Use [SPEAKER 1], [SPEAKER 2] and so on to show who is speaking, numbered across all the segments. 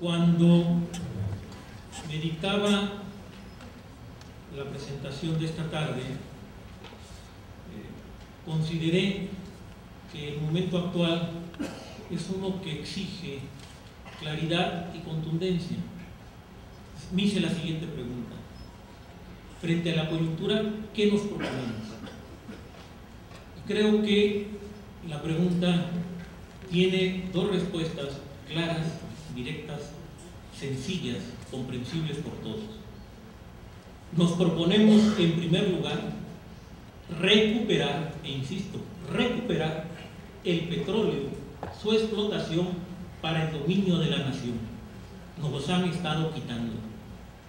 [SPEAKER 1] Cuando meditaba la presentación de esta tarde, consideré que el momento actual es uno que exige claridad y contundencia. Me hice la siguiente pregunta: frente a la coyuntura, ¿qué nos proponemos? Creo que la pregunta tiene dos respuestas claras, directas, sencillas, comprensibles por todos. Nos proponemos, en primer lugar, recuperar, e insisto, recuperar el petróleo, su explotación para el dominio de la nación. Nos los han estado quitando.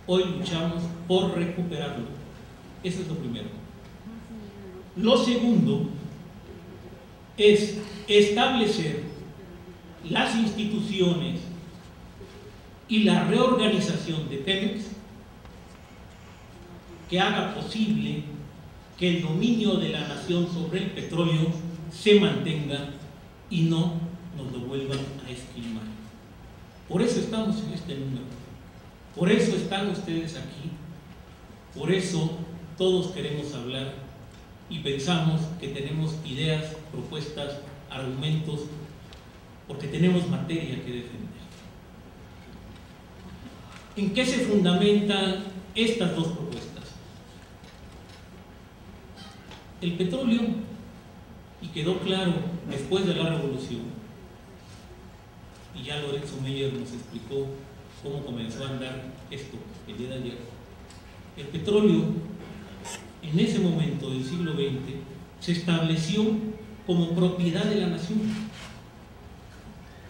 [SPEAKER 1] Hoy luchamos por recuperarlo. Eso es lo primero. Lo segundo es establecer las instituciones y la reorganización de Pemex que haga posible que el dominio de la nación sobre el petróleo se mantenga y no nos lo vuelvan a esquilmar. Por eso estamos en este número, por eso están ustedes aquí, por eso todos queremos hablar y pensamos que tenemos ideas, propuestas, argumentos, porque tenemos materia que defender. ¿En qué se fundamentan estas dos propuestas? El petróleo, y quedó claro después de la revolución, y ya Lorenzo Meyer nos explicó cómo comenzó a andar esto el día de ayer. El petróleo, en ese momento del siglo XX, se estableció como propiedad de la nación,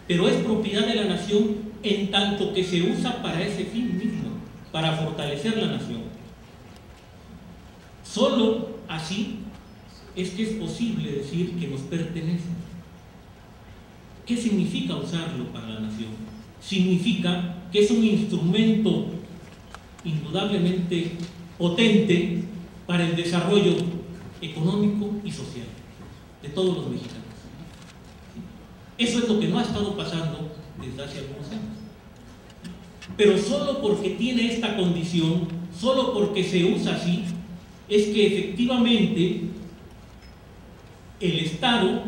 [SPEAKER 1] pero es propiedad de la nación en tanto que se usa para ese fin mismo, para fortalecer la nación. Solo así es que es posible decir que nos pertenece. ¿Qué significa usarlo para la nación? Significa que es un instrumento indudablemente potente para el desarrollo económico y social de todos los mexicanos. Eso es lo que no ha estado pasando desde hace algunos años. Pero solo porque tiene esta condición, solo porque se usa así, es que efectivamente el Estado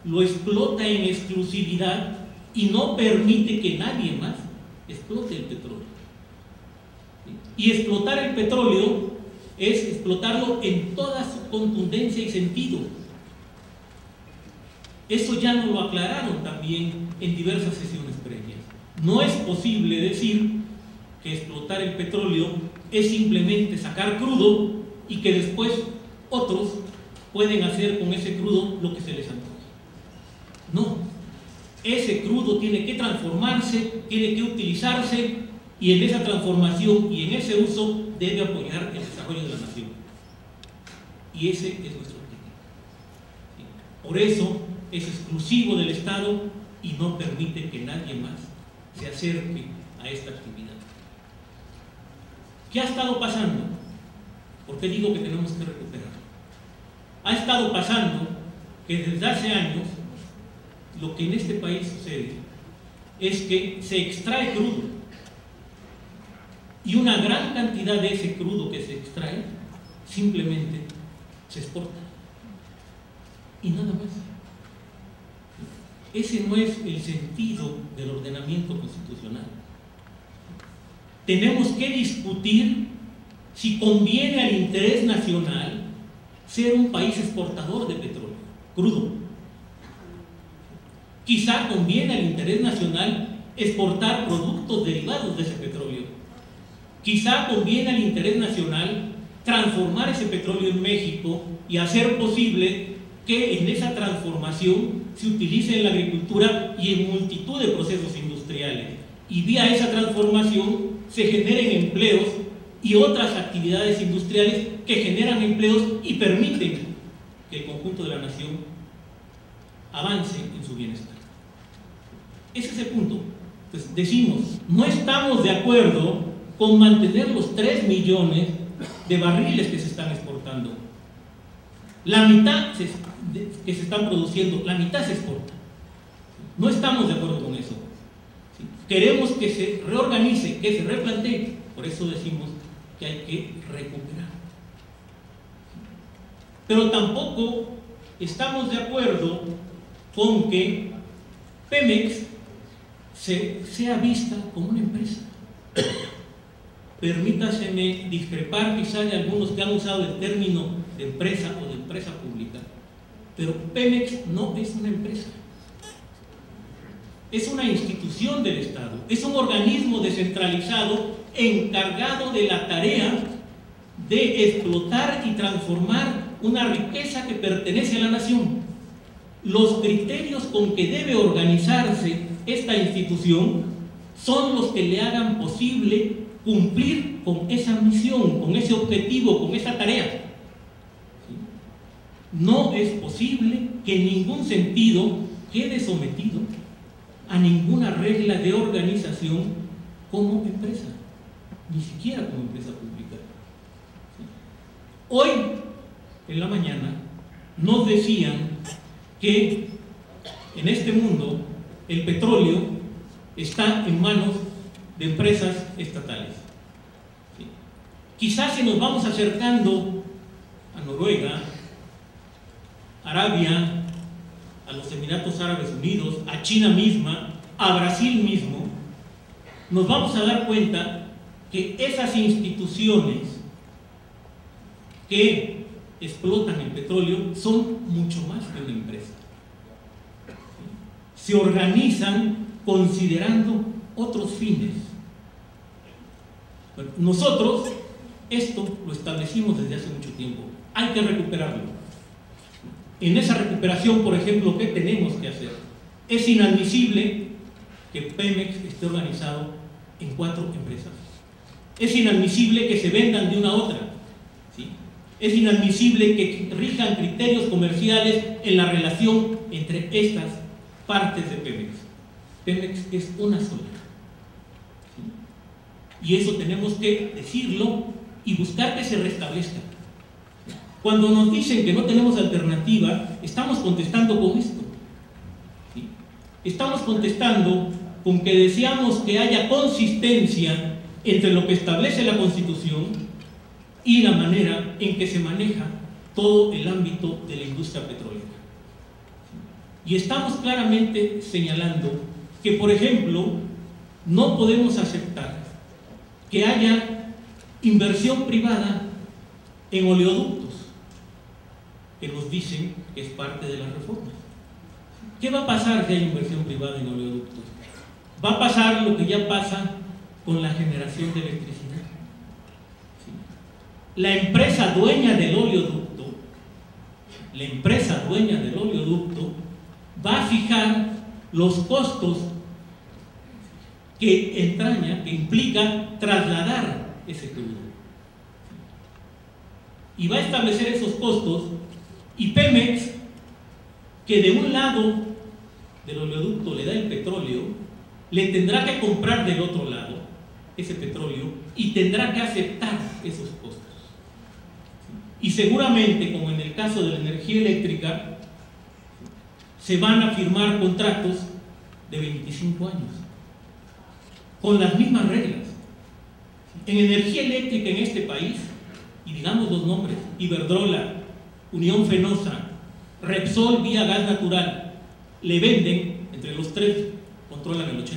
[SPEAKER 1] lo explota en exclusividad y no permite que nadie más explote el petróleo. Y explotar el petróleo es explotarlo en toda su contundencia y sentido. Eso ya nos lo aclararon también en diversas sesiones previas. No es posible decir que explotar el petróleo es simplemente sacar crudo y que después otros pueden hacer con ese crudo lo que se les antoje. No, ese crudo tiene que transformarse, tiene que utilizarse, y en esa transformación y en ese uso debe apoyar el desarrollo de la nación. Y ese es nuestro objetivo. Por eso es exclusivo del Estado y no permite que nadie más se acerque a esta actividad. ¿Qué ha estado pasando? ¿Por qué digo que tenemos que recuperarlo? Ha estado pasando que desde hace años lo que en este país sucede es que se extrae crudo y una gran cantidad de ese crudo que se extrae simplemente se exporta y nada más. Ese no es el sentido del ordenamiento constitucional. Tenemos que discutir si conviene al interés nacional ser un país exportador de petróleo crudo. Quizá conviene al interés nacional exportar productos derivados de ese petróleo. Quizá conviene al interés nacional transformar ese petróleo en México y hacer posible que en esa transformación se utilice en la agricultura y en multitud de procesos industriales. Y vía esa transformación se generen empleos y otras actividades industriales que generan empleos y permiten que el conjunto de la nación avance en su bienestar. Ese es el punto. Entonces decimos, no estamos de acuerdo con mantener los 3 millones de barriles que se están exportando. La mitad que se están produciendo, la mitad se exporta. No estamos de acuerdo con eso. queremos que se reorganice, que se replantee. Por eso decimos que hay que recuperar. Pero tampoco estamos de acuerdo con que Pemex sea vista como una empresa. Permítaseme discrepar quizá de algunos que han usado el término de empresa o de empresa pública, pero Pemex no es una empresa. Es una institución del Estado, es un organismo descentralizado encargado de la tarea de explotar y transformar una riqueza que pertenece a la nación. Los criterios con que debe organizarse esta institución son los que le hagan posible cumplir con esa misión, con ese objetivo, con esa tarea. No es posible que en ningún sentido quede sometido a ninguna regla de organización como empresa, ni siquiera como empresa pública. Hoy, en la mañana, nos decían que en este mundo el petróleo está en manos de empresas estatales. ¿Sí? Quizás si nos vamos acercando a Noruega, Arabia, a los Emiratos Árabes Unidos, a China misma, a Brasil mismo, nos vamos a dar cuenta que esas instituciones que explotan el petróleo son mucho más que una empresa. Se organizan considerando otros fines. Bueno, nosotros esto lo establecimos desde hace mucho tiempo. Hay que recuperarlo. En esa recuperación, por ejemplo, ¿qué tenemos que hacer? Es inadmisible que Pemex esté organizado en 4 empresas. Es inadmisible que se vendan de una a otra. ¿Sí? Es inadmisible que rijan criterios comerciales en la relación entre estas partes de Pemex. Pemex es una sola. ¿Sí? Y eso tenemos que decirlo y buscar que se restablezca. Cuando nos dicen que no tenemos alternativa, estamos contestando con esto. ¿Sí? Estamos contestando con que deseamos que haya consistencia entre lo que establece la Constitución y la manera en que se maneja todo el ámbito de la industria petrolera. Y estamos claramente señalando que, por ejemplo, no podemos aceptar que haya inversión privada en oleoductos, que nos dicen que es parte de las reformas. ¿Qué va a pasar si hay inversión privada en oleoductos? Va a pasar lo que ya pasa con la generación de electricidad. ¿Sí? La empresa dueña del oleoducto va a fijar los costos que implica trasladar ese crudo. Y va a establecer esos costos, y Pemex, que de un lado del oleoducto le da el petróleo, le tendrá que comprar del otro lado ese petróleo y tendrá que aceptar esos costos. Y seguramente, como en el caso de la energía eléctrica, se van a firmar contratos de 25 años con las mismas reglas. En energía eléctrica en este país, y digamos los nombres: Iberdrola, Unión Fenosa, Repsol vía gas natural, le venden, entre los tres controlan el 80%,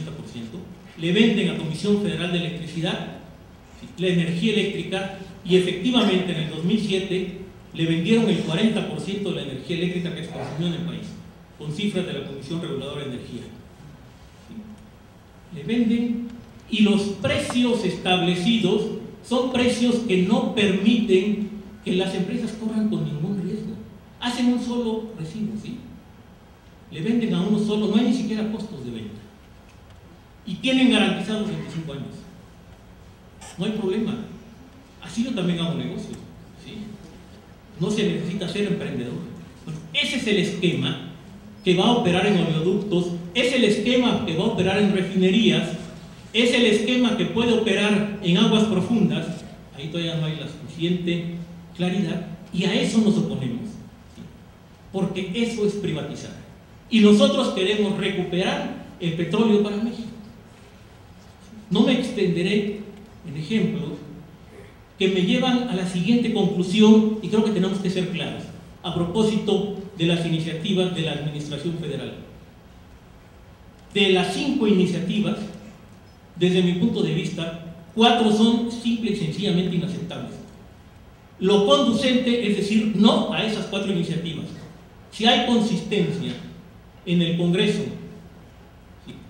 [SPEAKER 1] le venden a Comisión Federal de Electricidad la energía eléctrica, y efectivamente en el 2007 le vendieron el 40% de la energía eléctrica que se consumió en el país, con cifras de la Comisión Reguladora de Energía. ¿Sí? Le venden, y los precios establecidos son precios que no permiten que las empresas corran con ningún riesgo. Hacen un solo recibo, ¿sí? Le venden a uno solo, no hay ni siquiera costos de venta. Y tienen garantizados 25 años. No hay problema. Así yo también hago negocio, ¿sí? No se necesita ser emprendedor. Bueno, ese es el esquema que va a operar en oleoductos, es el esquema que va a operar en refinerías, es el esquema que puede operar en aguas profundas. Ahí todavía no hay la suficiente claridad, y a eso nos oponemos, ¿sí? Porque eso es privatizar, y nosotros queremos recuperar el petróleo para México. No me extenderé en ejemplos que me llevan a la siguiente conclusión, y creo que tenemos que ser claros, a propósito de las iniciativas de la Administración Federal. De las 5 iniciativas, desde mi punto de vista, 4 son simple y sencillamente inaceptables. Lo conducente es decir no a esas 4 iniciativas. Si hay consistencia en el Congreso,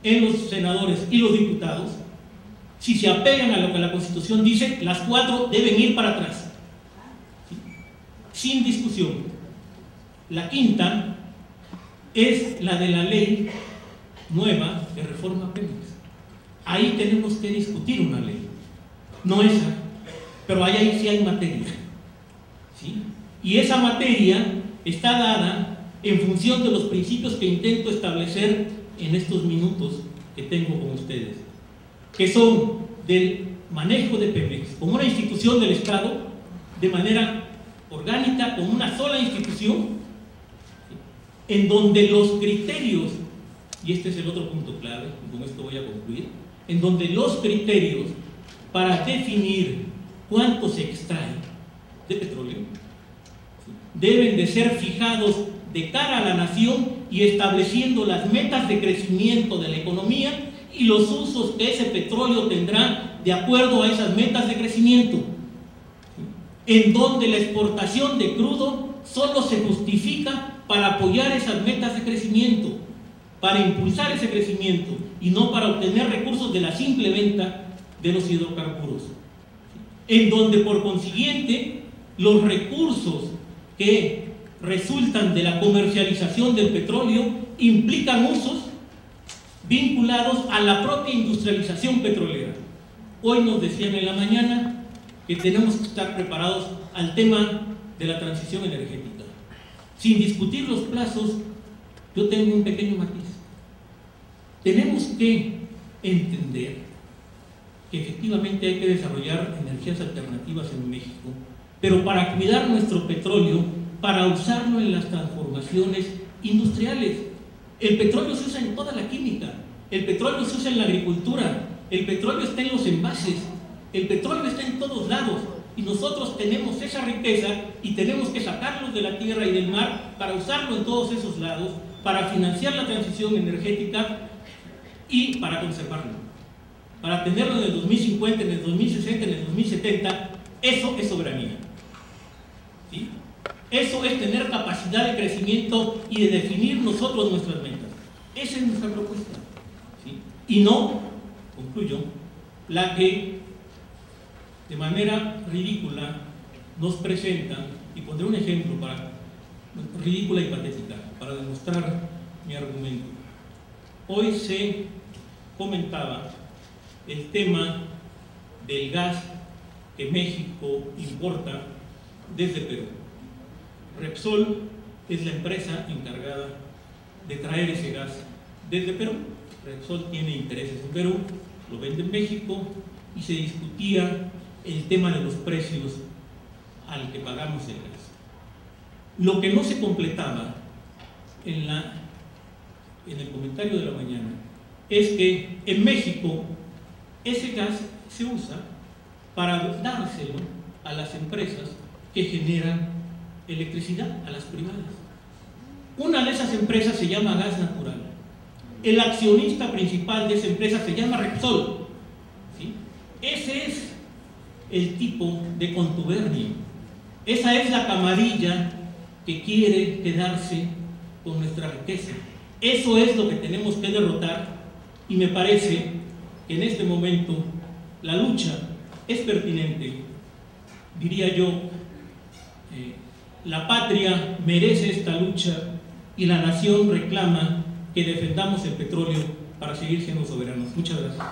[SPEAKER 1] en los senadores y los diputados, si se apegan a lo que la Constitución dice, las 4 deben ir para atrás, sin discusión. La quinta es la de la ley nueva que reforma Pemex. Ahí tenemos que discutir una ley, no esa, pero ahí sí hay materia, ¿sí? Y esa materia está dada en función de los principios que intento establecer en estos minutos que tengo con ustedes, que son del manejo de Pemex como una institución del Estado, de manera orgánica, como una sola institución, en donde los criterios, y este es el otro punto clave, y con esto voy a concluir, en donde los criterios para definir cuánto se extrae de petróleo deben de ser fijados de cara a la nación y estableciendo las metas de crecimiento de la economía y los usos que ese petróleo tendrá de acuerdo a esas metas de crecimiento, en donde la exportación de crudo solo se justifica para apoyar esas metas de crecimiento, para impulsar ese crecimiento y no para obtener recursos de la simple venta de los hidrocarburos, en donde por consiguiente los recursos que resultan de la comercialización del petróleo implican usos vinculados a la propia industrialización petrolera. Hoy nos decían en la mañana que tenemos que estar preparados al tema de la transición energética. Sin discutir los plazos, yo tengo un pequeño matiz. Tenemos que entender que efectivamente hay que desarrollar energías alternativas en México, pero para cuidar nuestro petróleo, para usarlo en las transformaciones industriales. El petróleo se usa en toda la química, el petróleo se usa en la agricultura, el petróleo está en los envases, el petróleo está en todos lados, y nosotros tenemos esa riqueza y tenemos que sacarlo de la tierra y del mar para usarlo en todos esos lados, para financiar la transición energética y para conservarlo, para tenerlo en el 2050, en el 2060, en el 2070. Eso es soberanía, ¿sí? Eso es tener capacidad de crecimiento y de definir nosotros nuestras metas. Esa es nuestra propuesta, ¿sí? Y no, concluyo, la que de manera ridícula nos presentan, y pondré un ejemplo ridícula y patética para demostrar mi argumento. Hoy se comentaba el tema del gas que México importa desde Perú. Repsol es la empresa encargada de traer ese gas desde Perú. Repsol tiene intereses en Perú, lo vende en México, y se discutía el tema de los precios al que pagamos el gas. Lo que no se completaba en el comentario de la mañana es que en México ese gas se usa para dárselo a las empresas que generan electricidad, a las privadas. Una de esas empresas se llama Gas Natural. El accionista principal de esa empresa se llama Repsol, ¿sí? Ese es el tipo de contubernio, esa es la camarilla que quiere quedarse con nuestra riqueza. Eso es lo que tenemos que derrotar, y me parece que en este momento la lucha es pertinente. Diría yo, la patria merece esta lucha y la nación reclama que defendamos el petróleo para seguir siendo soberanos. Muchas gracias.